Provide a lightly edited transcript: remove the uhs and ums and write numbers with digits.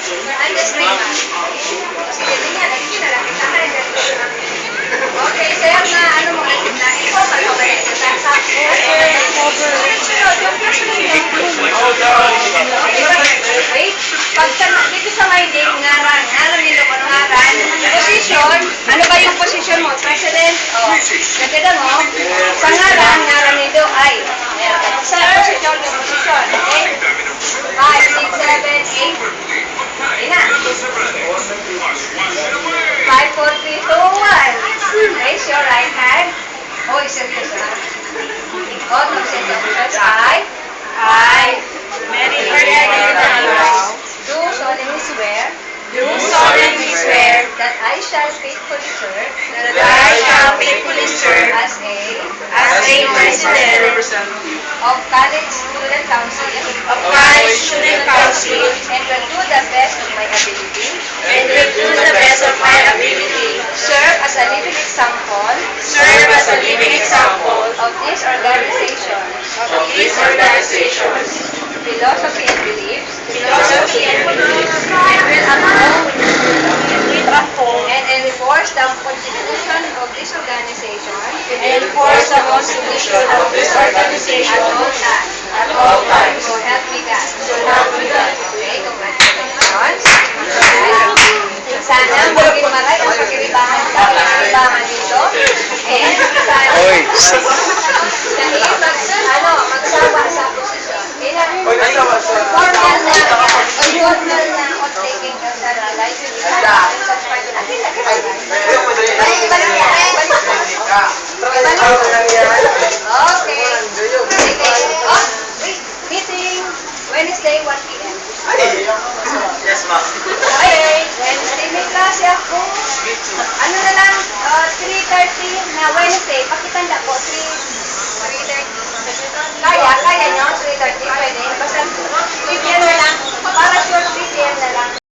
I'm just saying, ma'am. Sige, tingnan. Nagkita kita ka yung ganito. Okay, sir, na ano mo ulit na ikaw ka ba yung sa yung class wait, pagka dito sa my name, ngaran nito ko ngaran, position, ano ba yung position mo? President? O, nakita mo? Sa ngaran nito ay, sa position, okay? 5, 6, 7, 8, ina. 5, 4, 3, 2, 1. Raise your right hand. Oh, serious na. Oh, mag-serious. I, Mary Maria do solemnly swear do solemnly swear that I shall faithfully serve that I shall faithfully serve as as a president of College Student Council of College Student Council and will do the best of my ability and will do the best of my ability, serve as a living example serve as a living example of this organization, of these organizations, philosophy and beliefs, philosophy and beliefs, and will uphold and enforce the constitution of this organization and enforce the Constitution of this organization at all times. at all times. So help me God. So help me God. Okay, congratulations. Sana maging maray ang pagkiribahan sa pagkiribahan dito. And sana magsawa sa posisyon. Formal na of taking the license. Okay. Meeting Wednesday 1 p.m. Yes, ma'am. Okay, Wednesday may klase ako. Ano na lang, 3:30 na Wednesday. Pakitanda po, 3:30. Kaya nyo, 3:30.